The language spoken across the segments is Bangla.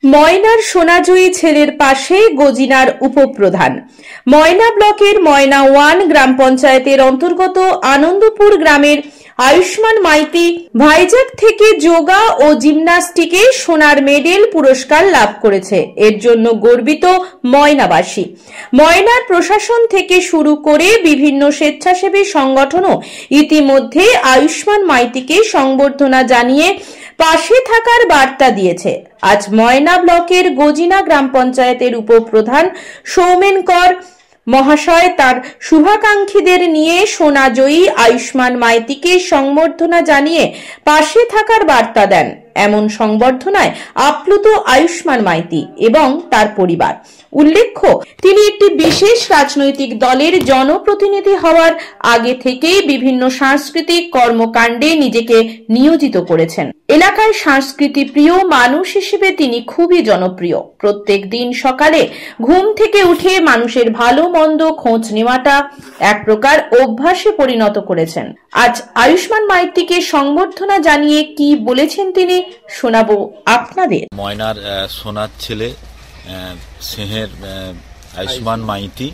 ময়নার সোনাজয়ী ছেলের পাশে গজিনার উপপ্রধান। ময়না ব্লকের ময়না 1 গ্রাম পঞ্চায়েতের অন্তর্গত আনন্দপুর গ্রামের আয়ুষ্মান মাইতি ভাইজাগ থেকে যোগা ও জিমন্যাস্টিকে সোনার মেডেল পুরস্কার লাভ করেছে। এর জন্য গর্বিত ময়নাবাসী। ময়নার প্রশাসন থেকে শুরু করে বিভিন্ন স্বেচ্ছাসেবী সংগঠনও ইতিমধ্যে আয়ুষ্মান মাইতিকে সংবর্ধনা জানিয়ে পাশে থাকার বার্তা দিয়েছে। আজ ময়না ব্লকের গজিনা গ্রাম পঞ্চায়েতের উপপ্রধান সৌমেন কর মহাশয় তার শুভাকাঙ্ক্ষীদের নিয়ে সোনাজয়ী আয়ুষ্মান মাইতিকে সংবর্ধনা জানিয়ে পাশে থাকার বার্তা দেন। এমন সংবর্ধনায় আপ্লুত আয়ুষ্মান মাইতি এবং তার পরিবার। উল্লেখ্য, তিনি একটি বিশেষ রাজনৈতিক দলের জনপ্রতিনিধি হওয়ার আগে থেকেই বিভিন্ন সাংস্কৃতিক কর্মকাণ্ডে নিজেকে নিয়োজিত করেছেন। এলাকায় সংস্কৃতি প্রিয় মানুষ হিসেবে তিনি খুবই জনপ্রিয়। প্রত্যেক দিন সকালে ঘুম থেকে উঠে মানুষের ভালো মন্দ খোঁজ নেওয়াটা এক প্রকার অভ্যাসে পরিণত করেছেন। আজ আয়ুষ্মান মাইতিকে সংবর্ধনা জানিয়ে কি বলেছেন তিনি শোনাবো আপনাদের। ময়নার সোনার ছেলে সিংহের আয়ুষ্মান মাইতি,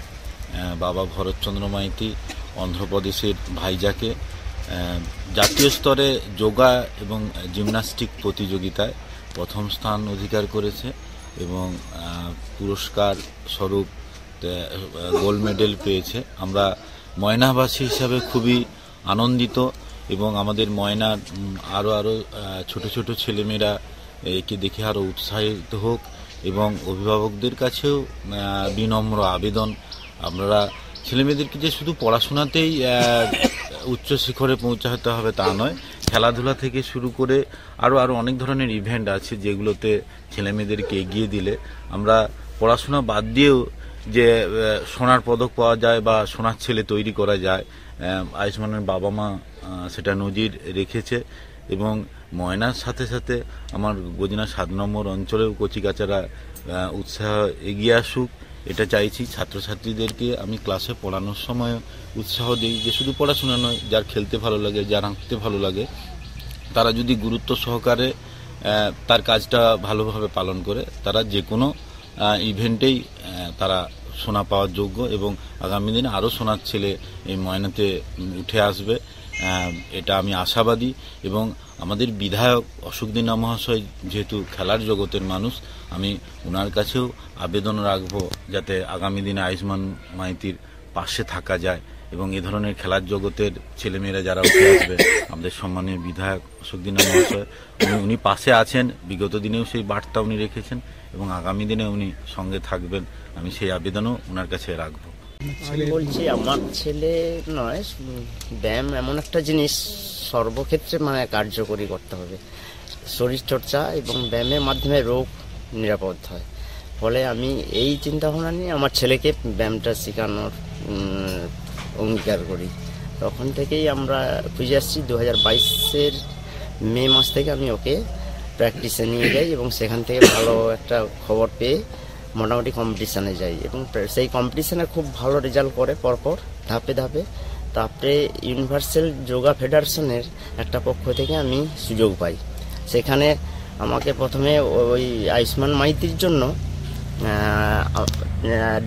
বাবা ভরতচন্দ্র মাইতি অন্ধ্রপ্রদেশের ভাইজাকে জাতীয় স্তরে যোগা এবং জিমন্যাস্টিক প্রতিযোগিতায় প্রথম স্থান অধিকার করেছে এবং পুরস্কার স্বরূপ গোল্ড মেডেল পেয়েছে। আমরা ময়নাবাসী হিসাবে খুবই আনন্দিত এবং আমাদের ময়নার আরও ছোট ছোট ছেলেমেয়েরা একে দেখে আরও উৎসাহিত হোক এবং অভিভাবকদের কাছেও বিনম্র আবেদন, আমরা ছেলেমেয়েদেরকে যে শুধু পড়াশোনাতেই উচ্চ শিখরে পৌঁছাতে হবে তা নয়, খেলাধুলা থেকে শুরু করে আরও অনেক ধরনের ইভেন্ট আছে যেগুলোতে ছেলেমেয়েদেরকে এগিয়ে দিলে আমরা পড়াশোনা বাদ দিয়েও যে সোনার পদক পাওয়া যায় বা সোনার ছেলে তৈরি করা যায়, আয়ুষ্মানের বাবা মা সেটা নজির রেখেছে। এবং ময়নার সাথে সাথে আমার গজিনা 7 নম্বর অঞ্চলেও কচিকাচারা উৎসাহ এগিয়ে আসুক, এটা চাইছি। ছাত্রছাত্রীদেরকে আমি ক্লাসে পড়ানোর সময় উৎসাহ দিই যে শুধু পড়াশোনা নয়, যার খেলতে ভালো লাগে, যার আঁকতে ভালো লাগে, তারা যদি গুরুত্ব সহকারে তার কাজটা ভালোভাবে পালন করে, তারা যে কোনো ইভেন্টেই তারা সোনা পাওয়ার যোগ্য এবং আগামী দিনে আরও সোনার ছেলে এই ময়নাতে উঠে আসবে, এটা আমি আশাবাদী। এবং আমাদের বিধায়ক অশোকদিনা মহাশয় যেহেতু খেলার জগতের মানুষ, আমি ওনার কাছেও আবেদন রাখবো যাতে আগামী দিনে আয়ুষ্মান মাইতির পাশে থাকা যায় এবং এ ধরনের খেলার জগতের ছেলেমেয়েরা যারা উঠে আসবে, আমাদের সম্মানীয় বিধায়ক অশোকদিনা মহাশয় উনি পাশে আছেন, বিগত দিনেও সেই বার্তা উনি রেখেছেন এবং আগামী দিনে উনি সঙ্গে থাকবেন, আমি সেই আবেদনও ওনার কাছে রাখবো। আমি বলছি, আমার ছেলে নয়, ব্যায়াম এমন একটা জিনিস সর্বক্ষেত্রে কার্যকরী করতে হবে। শরীরচর্চা এবং ব্যায়ামের মাধ্যমে রোগ নিরাপদ হয়। ফলে আমি এই চিন্তা ভাবনা নিয়ে আমার ছেলেকে ব্যায়ামটা শেখানোর অঙ্গীকার করি। তখন থেকেই আমরা খুঁজে আসছি। 2022-এর মে মাস থেকে আমি ওকে প্র্যাকটিসে নিয়ে যাই এবং সেখান থেকে ভালো একটা খবর পেয়ে মোটামুটি কম্পিটিশানে যাই এবং সেই কম্পিটিশানে খুব ভালো রেজাল্ট করে পরপর ধাপে ধাপে। তারপরে ইউনিভার্সাল যোগা ফেডারেশনের একটা পক্ষ থেকে আমি সুযোগ পাই। সেখানে আমাকে প্রথমে ওই আয়ুষ্মান মাইতির জন্য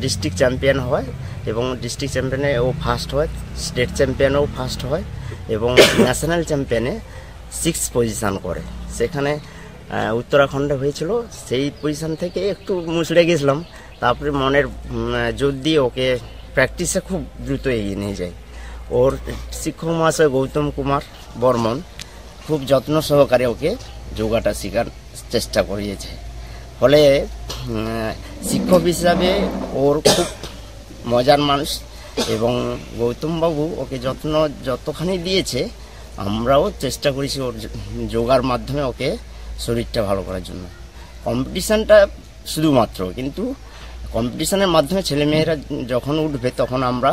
ডিস্ট্রিক্ট চ্যাম্পিয়ন হয় এবং ডিস্ট্রিক্ট চ্যাম্পিয়নে ও ফার্স্ট হয়, স্টেট চ্যাম্পিয়নেও ফার্স্ট হয় এবং ন্যাশনাল চ্যাম্পিয়নে 6th পজিশান করে। সেখানে উত্তরাখণ্ডে হয়েছিল। সেই পজিশান থেকে একটু মুচড়ে গেছিলাম, তারপরে মনের জোর দিয়ে ওকে প্র্যাকটিসে খুব দ্রুত এগিয়ে নিয়ে যায়। ওর শিক্ষক মহাশয় গৌতম কুমার বর্মন খুব যত্ন সহকারে ওকে যোগাটা শেখার চেষ্টা করিয়েছে। ফলে শিক্ষক হিসাবে ওর খুব মজার মানুষ এবং গৌতমবাবু ওকে যতখানি দিয়েছে আমরাও চেষ্টা করেছি ওর যোগার মাধ্যমে ওকে শরীরটা ভালো করার জন্য। কম্পিটিশানটা শুধুমাত্র, কিন্তু কম্পিটিশানের মাধ্যমে ছেলেমেয়েরা যখন উঠবে তখন আমরা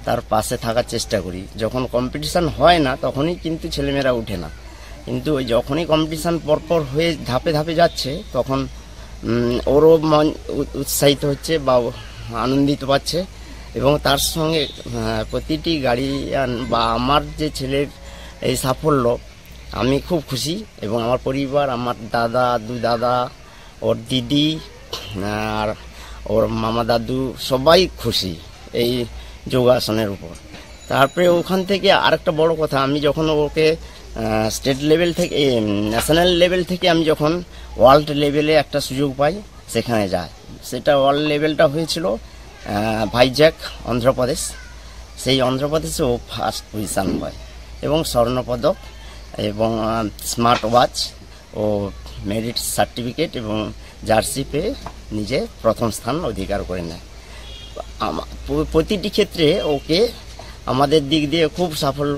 তার পাশে থাকার চেষ্টা করি। যখন কম্পিটিশান হয় না তখনই কিন্তু ছেলেমেয়েরা উঠে না, কিন্তু যখনই কম্পিটিশান পরপর হয়ে ধাপে ধাপে যাচ্ছে তখন ওরও মন উৎসাহিত হচ্ছে বা আনন্দিত পাচ্ছে এবং তার সঙ্গে প্রতিটি গার্ডিয়ান বা আমার যে ছেলের এই সাফল্য আমি খুব খুশি এবং আমার পরিবার, আমার দাদা, 2 দাদা, ওর দিদি আর ওর মামা দাদু সবাই খুশি এই যোগাসনের উপর। তারপরে ওখান থেকে আরেকটা বড় কথা, আমি যখন ওকে স্টেট লেভেল থেকে ন্যাশনাল লেভেল থেকে আমি যখন ওয়ার্ল্ড লেভেলে একটা সুযোগ পাই সেখানে যাই। সেটা ওয়ার্ল্ড লেভেলটা হয়েছিল ভাইজ্যাক, অন্ধ্রপ্রদেশ। সেই অন্ধ্রপ্রদেশে ও ফার্স্ট পজিশান হয় এবং স্বর্ণপদক এবং স্মার্ট ওয়াচ ও মেরিট সার্টিফিকেট এবং জার্সি পেয়ে নিজে প্রথম স্থান অধিকার করে নেয়। প্রতিটি ক্ষেত্রে ওকে আমাদের দিক দিয়ে খুব সাফল্য,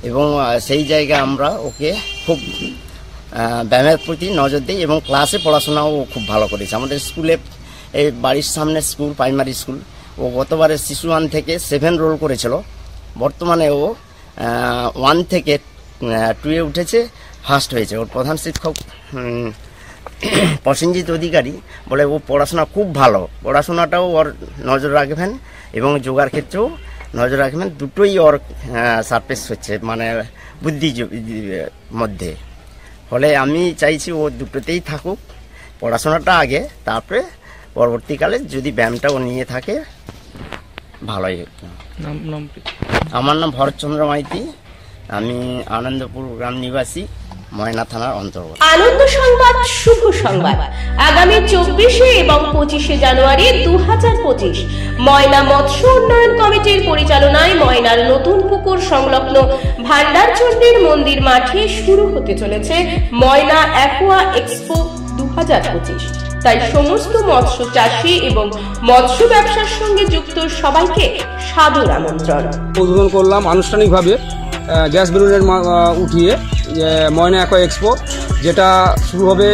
এবং সেই জায়গায় আমরা ওকে খুব ব্যায়ামের প্রতি নজর দিই এবং ক্লাসে পড়াশোনাও খুব ভালো করেছে। আমাদের স্কুলে, এই বাড়ির সামনে স্কুল, প্রাইমারি স্কুল, ও গতবারে শিশু 1 থেকে 7 রোল করেছিল। বর্তমানে ও 1 থেকে 2-এ উঠেছে, ফার্স্ট হয়েছে। ওর প্রধান শিক্ষক প্রসেনজিৎ অধিকারী বলে ও পড়াশোনা খুব ভালো, পড়াশোনাটাও ওর নজর রাখবেন এবং যোগার ক্ষেত্রেও নজর রাখবেন। দুটোই ওর সারফেস হচ্ছে, মানে বুদ্ধি মধ্যে। ফলে আমি চাইছি ও দুটোতেই থাকুক, পড়াশোনাটা আগে, তারপরে পরবর্তীকালে যদি ব্যায়ামটা ও নিয়ে থাকে ভালোই। আমার নাম ভরতচন্দ্র মাইতি, আমি আনন্দপুর গ্রাম নিবাসী, ময়না থানার অন্তর্গত। আনন্দ সংবাদ, শুভ সংবাদ। আগামী 24 এবং 25 জানুয়ারি 2025 ময়না মৎস্য উন্নয়ন কমিটির পরিচালনায় ময়নার নতুন পুকুর সংলগ্ন ভান্ডারচণ্ডীর মন্দির মাঠে শুরু হতে চলেছে ময়না অ্যাকোয়া এক্সপো 2025। তাই সমস্ত মৎস্য চাষী এবং মৎস্য ব্যবসার সঙ্গে যুক্ত সবাইকে সাদর আমন্ত্রণ। উদ্বোধন করলাম আনুষ্ঠানিকভাবে গ্যাস বেলুনের উঠিয়ে ময়না অ্যাকোয়া এক্সপো, যেটা শুরু হবে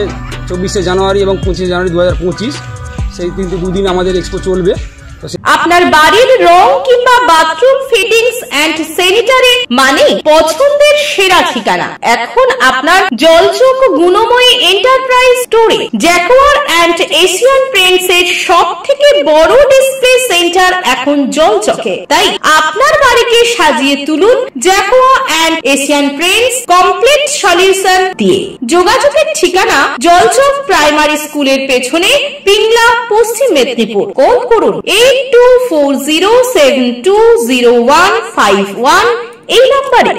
24 জানুয়ারি এবং 25 জানুয়ারি 2025। সেই কিন্তু দুদিন আমাদের এক্সপো চলবে। আপনার বাড়ির রং কিংবা বাথরুম ফিটিংস এন্ড স্যানিটারি মানে পছন্দের সেরা ঠিকানা এখন আপনার জলচক গুণময়ী এন্টারপ্রাইজ স্টোরে। জ্যাকোয়ার এন্ড এশিয়ান পেইন্টস এর সবথেকে বড় ডিসপ্লে সেন্টার এখন জলচকে। তাই আপনার বাড়িকে সাজিয়ে তুলুন Jaquar and Asian Paints complete solution দিয়ে। যোগাযোগের ঠিকানা জলচক প্রাইমারি স্কুলের পেছনে, পিংলা, পশ্চিম মেদিনীপুর। কল করুন 8240720151 এই নম্বরে।